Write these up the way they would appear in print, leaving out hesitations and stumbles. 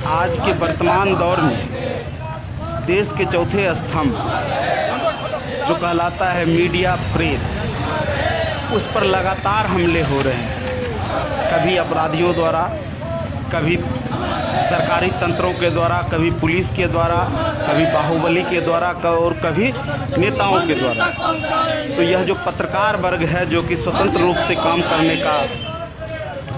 आज के वर्तमान दौर में देश के चौथे स्तंभ जो कहलाता है मीडिया प्रेस, उस पर लगातार हमले हो रहे हैं। कभी अपराधियों द्वारा, कभी सरकारी तंत्रों के द्वारा, कभी पुलिस के द्वारा, कभी बाहुबली के द्वारा और कभी नेताओं के द्वारा। तो यह जो पत्रकार वर्ग है जो कि स्वतंत्र रूप से काम करने का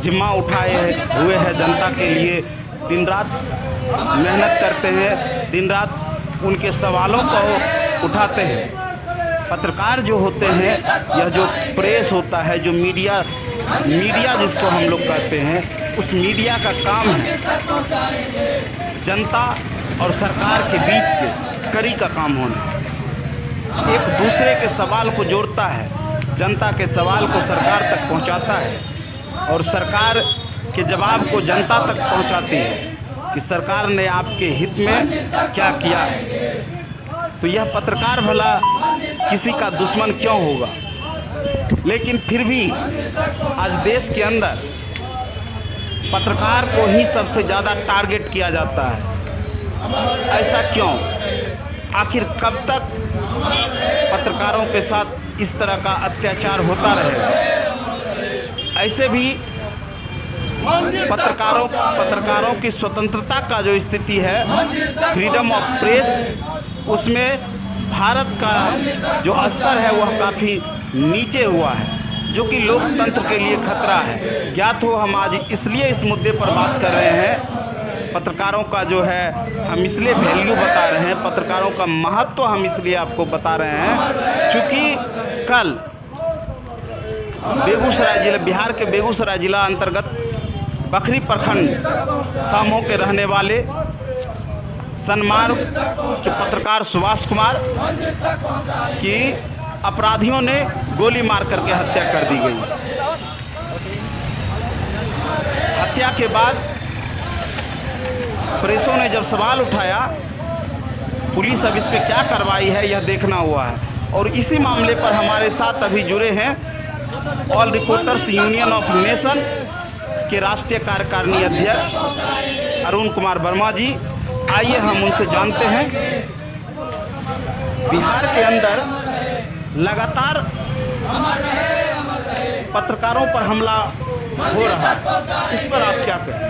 जिम्मा उठाए हुए है, जनता के लिए दिन रात मेहनत करते हैं, दिन रात उनके सवालों को उठाते हैं। पत्रकार जो होते हैं, यह जो प्रेस होता है, जो मीडिया जिसको हम लोग कहते हैं, उस मीडिया का काम है जनता और सरकार के बीच के कड़ी का काम होना। एक दूसरे के सवाल को जोड़ता है, जनता के सवाल को सरकार तक पहुंचाता है और सरकार के जवाब को जनता तक पहुंचाती है कि सरकार ने आपके हित में क्या किया है। तो यह पत्रकार भला किसी का दुश्मन क्यों होगा, लेकिन फिर भी आज देश के अंदर पत्रकार को ही सबसे ज़्यादा टारगेट किया जाता है। ऐसा क्यों? आखिर कब तक पत्रकारों के साथ इस तरह का अत्याचार होता रहेगा? ऐसे भी पत्रकारों की स्वतंत्रता का जो स्थिति है, फ्रीडम ऑफ प्रेस, उसमें भारत का जो स्तर है वह काफ़ी नीचे हुआ है, जो कि लोकतंत्र के लिए खतरा है। ज्ञात हो, हम आज इसलिए इस मुद्दे पर बात कर रहे हैं। पत्रकारों का जो है हम इसलिए वैल्यू बता रहे हैं, पत्रकारों का महत्व हम इसलिए आपको बता रहे हैं चूँकि कल बेगूसराय जिला, बिहार के बेगूसराय जिला अंतर्गत बखरी प्रखंड सामो के रहने वाले सनमार्ग के पत्रकार सुभाष कुमार की अपराधियों ने गोली मार करके हत्या कर दी गई। हत्या के बाद प्रेसों ने जब सवाल उठाया, पुलिस अब इस पर क्या कार्रवाई है यह देखना हुआ है। और इसी मामले पर हमारे साथ अभी जुड़े हैं all reporters union of nation के राष्ट्रीय कार्यकारिणी अध्यक्ष अरुण कुमार वर्मा जी। आइए हम उनसे जानते हैं, बिहार के अंदर लगातार पत्रकारों पर हमला हो रहा है, इस पर आप क्या कहें?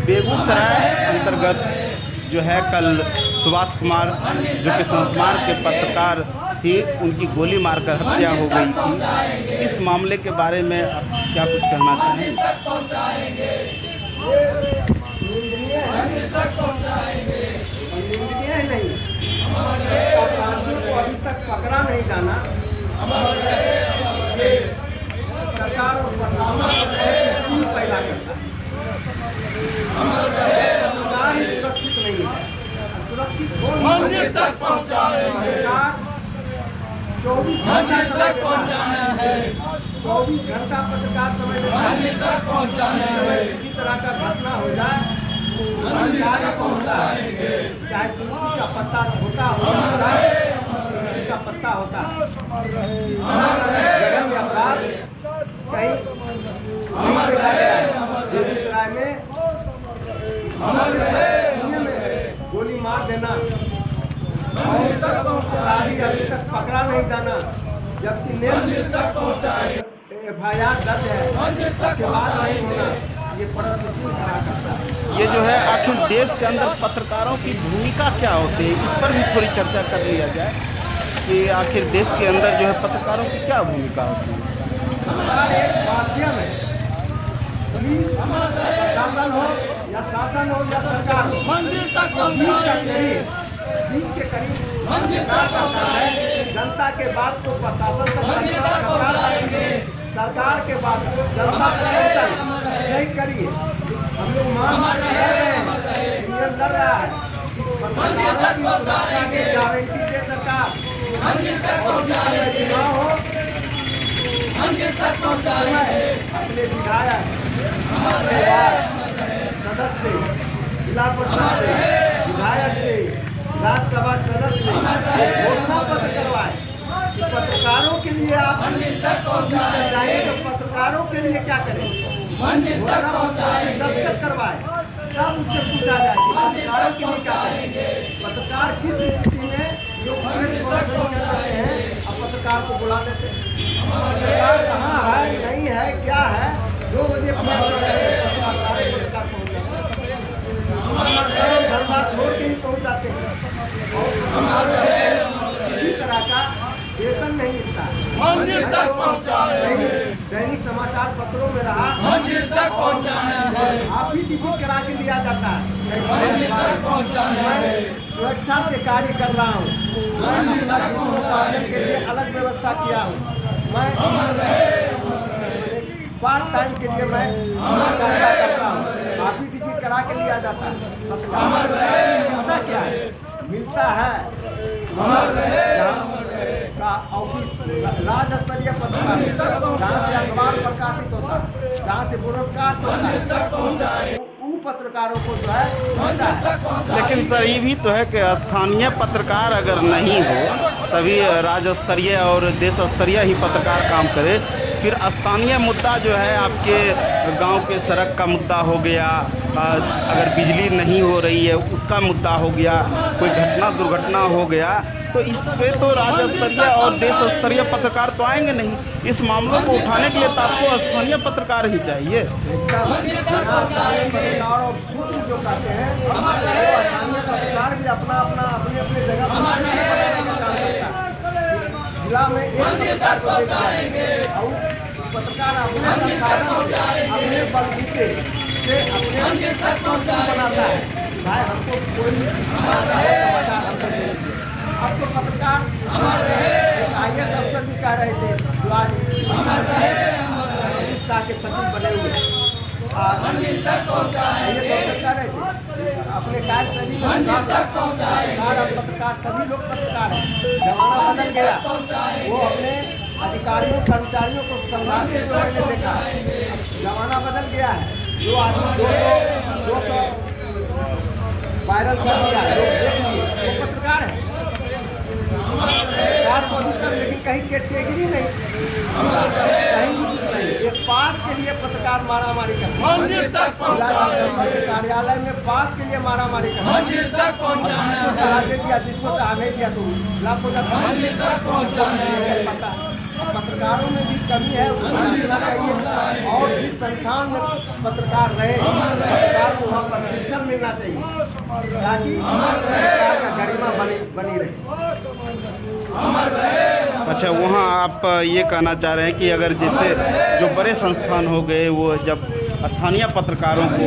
बेगूसराय अंतर्गत जो है कल सुभाष कुमार जो कि संस्मार के पत्रकार थी, उनकी गोली मारकर हत्या हो गई थी। इस मामले के बारे में आप क्या कुछ कहना चाहेंगे? अभी तक पकड़ा नहीं जाना, सरकार और प्रशासन पैदा करता है। सुरक्षित नहीं है, सुरक्षित मंदिर तक पहुंचाएंगे। 24 घंटा पत्रकार समय मंदिर तक पहुंचाना है। किसी तरह का घटना हो जाए पहुंचाएंगे, चाहे तुलसी का पत्ता छोटा होता है, तुलसी का पत्ता होता है। जगह में अपराध कहीं बेगूसराय में गोली मार देना, अपराधी अभी तक पकड़ा नहीं जाना, जबकि FIR दर्ज है, उसके बाद नहीं होना, ये प्रदर्शन खड़ा करता है। ये जो है आखिर देश के अंदर पत्रकारों की भूमिका क्या होती है, इस पर भी थोड़ी चर्चा कर लिया जाए कि आखिर देश के अंदर जो है पत्रकारों की क्या भूमिका होती है। एक माध्यम है, पुलिस प्रशासन हो या शासन हो या सरकार हो, मंदिर तक बीच के करीब करता है। जनता के बात को प्रशासन तक, सरकार के बात को जनता तक नहीं करिए। हम लोग मांग कर रहे हैं, यूनियन लड़ रहा है, गारंटी दे सरकार अपने विधायक, सदस्य, जिला परिषद विधायक राज्यसभा सदस्य ने घोषणा पत्र करवाए कि पत्रकारों के लिए आप जाइए, तो पत्रकारों के लिए क्या करें, घोषणा पत्र दस्तखत करवाए, तब उससे पूछा जाए कि पत्रकारों के लिए क्या करें। पत्रकार किस स्थिति में जो कर सकते हैं, अब पत्रकार को बुला देते हैं। पत्रकार कहाँ है, नहीं है, क्या है, 2 बजे पत्रकार पहुँच जाते हैं, घर बार छोड़ के ही पहुँच जाते हैं और किसी तरह का वेतन नहीं मिलता। मंदिर तक पहुँचाए, दैनिक समाचार पत्रों में रहा, मंदिर तक पहुँचाए, आप ही टिकट करा के दिया जाता है। मंदिर तक पहुँचाए, सुरक्षा से कार्य कर रहा हूँ, मैं के लिए अलग व्यवस्था किया हूँ, मैं पार्ट टाइम के लिए मैं कार्य करता हूँ, आप ही टिकट करा के लिया जाता है। पत्रकार मिलता क्या है, मिलता है का ऑफिस राज्य स्तरीय पत्रकार, जहाँ से अखबार प्रकाशित होता है, जहाँ से पुरस्कार होता है, उन पत्रकारों को जो है मिलता है। लेकिन सर ये भी तो है कि स्थानीय पत्रकार अगर नहीं हो, सभी राज्य स्तरीय और देश स्तरीय ही पत्रकार काम करे, फिर स्थानीय मुद्दा जो है आपके गांव के सड़क का मुद्दा हो गया, अगर बिजली नहीं हो रही है उसका मुद्दा हो गया, कोई घटना दुर्घटना हो गया, तो इस पे तो राज्य स्तरीय और देश स्तरीय पत्रकार तो आएंगे नहीं। इस मामलों को उठाने के लिए तो आपको स्थानीय पत्रकार ही चाहिए। पत्रकार और सूत्र जो कहते हैं, स्थानीय पत्रकार भी अपना अपना अपने अपने जगह पर काम करता है। जिला में एक पत्रकार को देखा है और पत्रकार अपने अपने बलबूते से अपने बनाता है, भाई हमको कोई समाचार हमको दे। अब तो पत्रकार एक IAS अफसर भी कह रहे थे जो आज अमित शाह के सचिव बने हुए, कह रहे थे अपने कार्य शैली में पत्रकार और पत्रकार सभी लोग पत्रकार हैं। जमाना बदल गया, वो अपने अधिकारियों कर्मचारियों को संभालते हुए मैंने देखा, जमाना बदल गया है। जो आदमी 200 वायरल कर दिया, लोग देख लिए, वो पत्रकार है, लेकिन कहीं कैटेगरी नहीं, कहीं नहीं। एक पास के लिए पत्रकार मारामारी करता है, कार्यालय में पास के लिए मारामारी करता है, दे दिया जिसको कहा नहीं दिया तो लाखों पता। पत्रकारों में भी कमी है, उसको मिलना चाहिए और जिस संस्थान में पत्रकार रहे पत्रकार को वहाँ प्रशिक्षण मिलना चाहिए ताकि पत्रकार का गरिमा बनी रहे। अच्छा, वहाँ आप ये कहना चाह रहे हैं कि अगर जैसे जो बड़े संस्थान हो गए, वो जब स्थानीय पत्रकारों को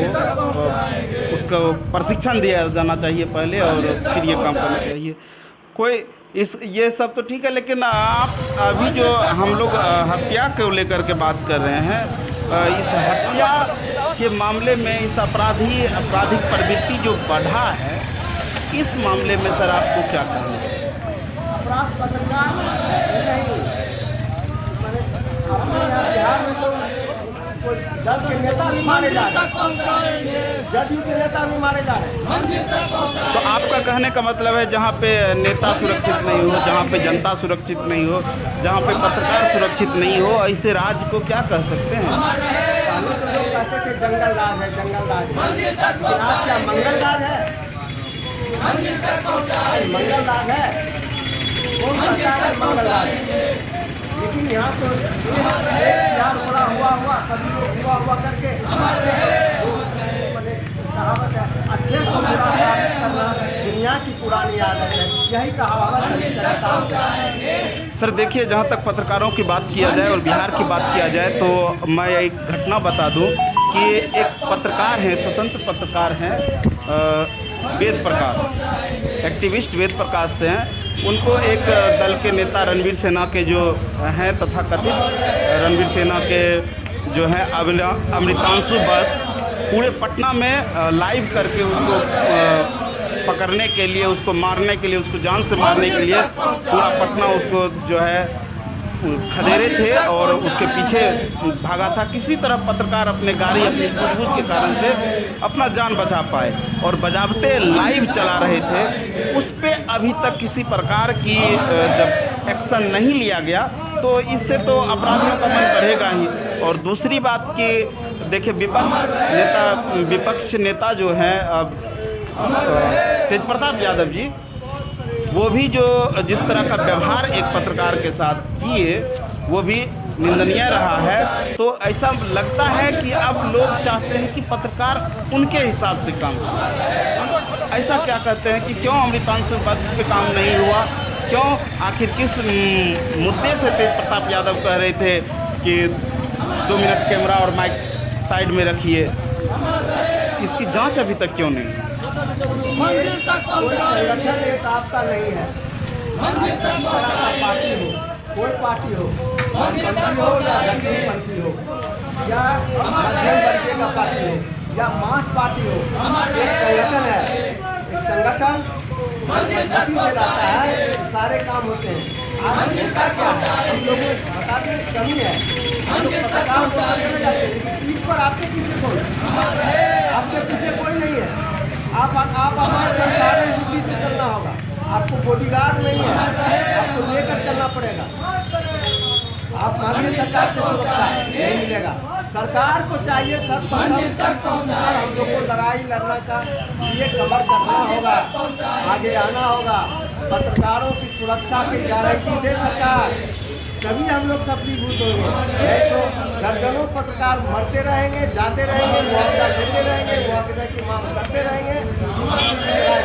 उसको प्रशिक्षण दिया जाना चाहिए पहले और फिर ये काम करना चाहिए। कोई ये सब तो ठीक है, लेकिन आप अभी जो हम लोग हत्या को लेकर के बात कर रहे हैं, इस हत्या के मामले में इस आपराधिक प्रवृत्ति जो बढ़ा है, इस मामले में सर आपको क्या कहना है? अपराध पत्रकार नहीं, अपने यहाँ बिहार में तो कोई दल के नेता भी मारे जा रहे हैं, जदयू के नेता भी मारे जा रहे हैं। तो आपका कहने का मतलब है जहाँ पे नेता सुरक्षित नहीं हो, जहाँ पे जनता सुरक्षित नहीं हो, जहाँ पे पत्रकार सुरक्षित नहीं हो, ऐसे राज्य को क्या कह सकते हैं? पहले तो लोग कहते थे जंगल राज है, जंगल राज है, लेकिन आज क्या मंगल राज है? मंगल राज है, कौन कहता है मंगल राज है? लेकिन यहाँ तो यार बड़ा हुआ सभी लोग हुआ करके कहावत है, अच्छे को बुरा करना दुनिया की पुरानी आदत है, यही कहावत है। सर देखिए, जहाँ तक पत्रकारों की बात किया जाए और बिहार की बात किया जाए, तो मैं एक घटना बता दूं कि एक पत्रकार हैं, स्वतंत्र पत्रकार हैं, वेद प्रकाश, एक्टिविस्ट वेद प्रकाश से हैं। उनको एक दल के नेता रणवीर सेना के जो हैं तथाकथित रणवीर सेना के जो हैं अमृतांशु बस पूरे पटना में लाइव करके उसको पकड़ने के लिए, उसको मारने के लिए, उसको जान से मारने के लिए पूरा पटना उसको जो है खदेड़े थे और उसके पीछे भागा था। किसी तरह पत्रकार अपने गाड़ी अपनी सूझबूझ के कारण से अपना जान बचा पाए और बजाबते लाइव चला रहे थे उस पे अभी तक किसी प्रकार की जब एक्शन नहीं लिया गया तो इससे तो अपराधियों का मन बढ़ेगा ही। और दूसरी बात कि देखिए विपक्ष नेता जो हैं तेजप्रताप यादव जी, वो भी जो जिस तरह का व्यवहार एक पत्रकार के साथ किए वो भी निंदनीय रहा है। तो ऐसा लगता है कि अब लोग चाहते हैं कि पत्रकार उनके हिसाब से काम करे। ऐसा क्या कहते हैं कि क्यों अमृतांश वत्स पे काम नहीं हुआ, क्यों आखिर किस मुद्दे से तेजप्रताप यादव कह रहे थे कि 2 मिनट कैमरा और माइक साइड में रखिए, इसकी जांच अभी तक क्यों नहीं? मंदिर तक संगठन एक आपका नहीं है, पार्टी हो, कोई पार्टी हो, वामपंथी हो या दक्षिणपंथी हो या मध्यम वर्ग का पार्टी हो या मास पार्टी हो, एक संगठन है। एक संगठन गति से जाता है, सारे काम होते हैं। आज होता क्या है, हम लोग बता दें कमी है, हम लोग पत्रकार होकर जाते हैं, पीठ पर आपके पीछे कोई नहीं है। आप अपने सरकारी ड्यूटी से चलना होगा, आपको बॉडीगार्ड नहीं है, आपको लेकर चलना पड़ेगा। आप मांगिए सरकार से सुरक्षा नहीं मिलेगा। सरकार को चाहिए सरकार हम लोग को लड़ाई लड़ना का ये कवर करना होगा, आगे आना होगा, पत्रकारों की सुरक्षा की गारंटी दे सरकार, तभी हम लोग सफलीभूत होंगे। नहीं तो दर्जनों पत्रकार मरते रहेंगे, जाते रहेंगे, मुआवजा देते रहेंगे, मुआवजा की मांग करते रहेंगे,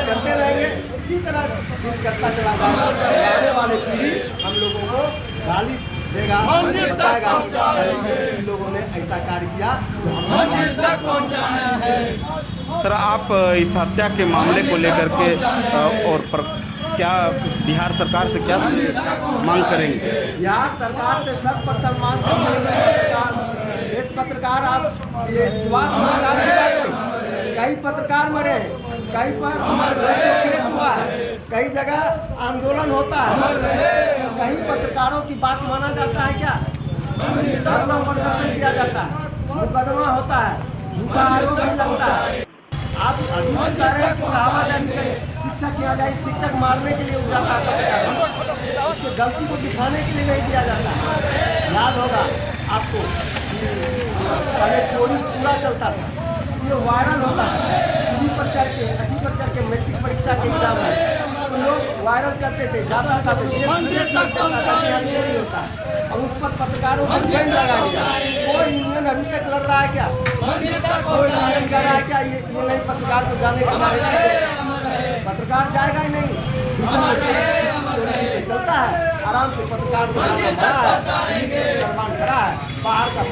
करते रहेंगे, इसी तरह दिन करता चला जाएगा। आने वाले पीढ़ी हम लोगों को गाली देगा, बताएगा इन लोगों ने ऐसा कार्य किया जो हम। सर, आप इस हत्या के मामले को लेकर के और क्या बिहार सरकार से क्या मांग करेंगे? बिहार सरकार से सर्वप्रथम मांग करेंगे, एक पत्रकार आप ये कई पत्रकार मरे हैं, कई पर केस हुआ है, कई जगह आंदोलन होता है, कहीं पत्रकारों की बात माना जाता है क्या? धरना प्रदर्शन किया जाता है, मुकदमा होता है, झूठा आरोप भी लगता है। आप अभी कह रहे हैं कि आवाजाही शिक्षक यहाँ जाए, शिक्षक मारने के लिए उठाता है, उसको गलती को दिखाने के लिए नहीं दिया जाता है। याद होगा आपको, पहले चोरी पूरा चलता था, ये वायरल होता है, टीवी पर चढ़ के मैट्रिक परीक्षा के एग्जाम में लोग वायरल करते थे, जाता था तो चोरी होता है, और उस पर पत्रकारों को बैन लगा दिया। कोई यूनियन अभी तक लड़ रहा है क्या? कोई यूनियन कर रहा है क्या? ये नहीं पत्रकार को जाने का, पत्रकार जाएगा ही नहीं, चलता है आराम से। पत्रकार को निर्माण करा है, बाहर का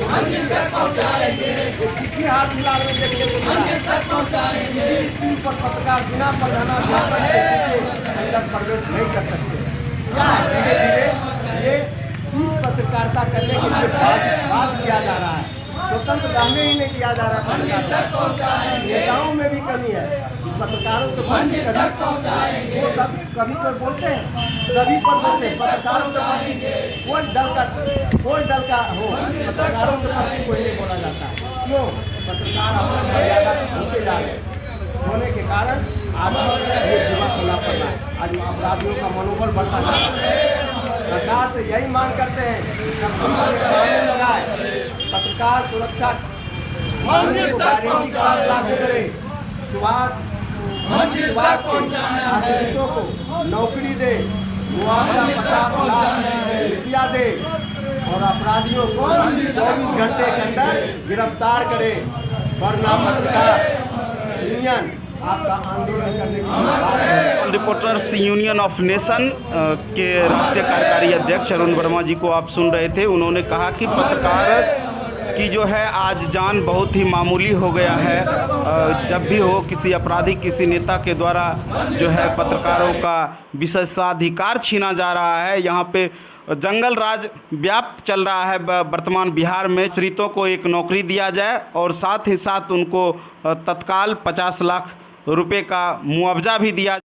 किसी हाथ मिला में देखने को मिला पर पत्रकार बिना प्रधानाध्यापक के अंदर प्रवेश नहीं कर सकते। क्या धीरे धीरे ये पत्रकारिता करने के लिए बात किया जा रहा है, स्वतंत्र रहने ही नहीं किया जा रहा है। नेताओं में भी कमी है, पत्रकारों को वो कभी पर बोलते हैं, सभी पर बोलते हैं, पत्रकारों के कोई दल का हो, पत्रकारों के प्रति कोई नहीं बोला जाता है। क्यों? पत्रकार अपना मर्यादा होते जा रहे होने के कारण आज ये जुआ खुला पड़ रहा है, आज अपराधियों का मनोबल बढ़ता जा रहा है। सरकार से यही मांग करते हैं कि कानून लगाए, पत्रकार सुरक्षा लागू करे, पीड़ितों को नौकरी दे, मुआवजा 50 लाख रुपया दे और अपराधियों को 24 घंटे के अंदर गिरफ्तार करे, वरना पत्रकार यूनियन आपका आंदोलन करने की। रिपोर्टर्स यूनियन ऑफ नेशन के राष्ट्रीय कार्यकारी अध्यक्ष अरुण वर्मा जी को आप सुन रहे थे। उन्होंने कहा कि पत्रकार की जो है आज जान बहुत ही मामूली हो गया है। जब भी हो किसी अपराधी, किसी नेता के द्वारा जो है पत्रकारों का विशेषाधिकार छीना जा रहा है। यहाँ पे जंगल राज व्याप्त चल रहा है वर्तमान बिहार में। श्रीतों को एक नौकरी दिया जाए और साथ ही साथ उनको तत्काल 50 लाख रुपए का मुआवजा भी दिया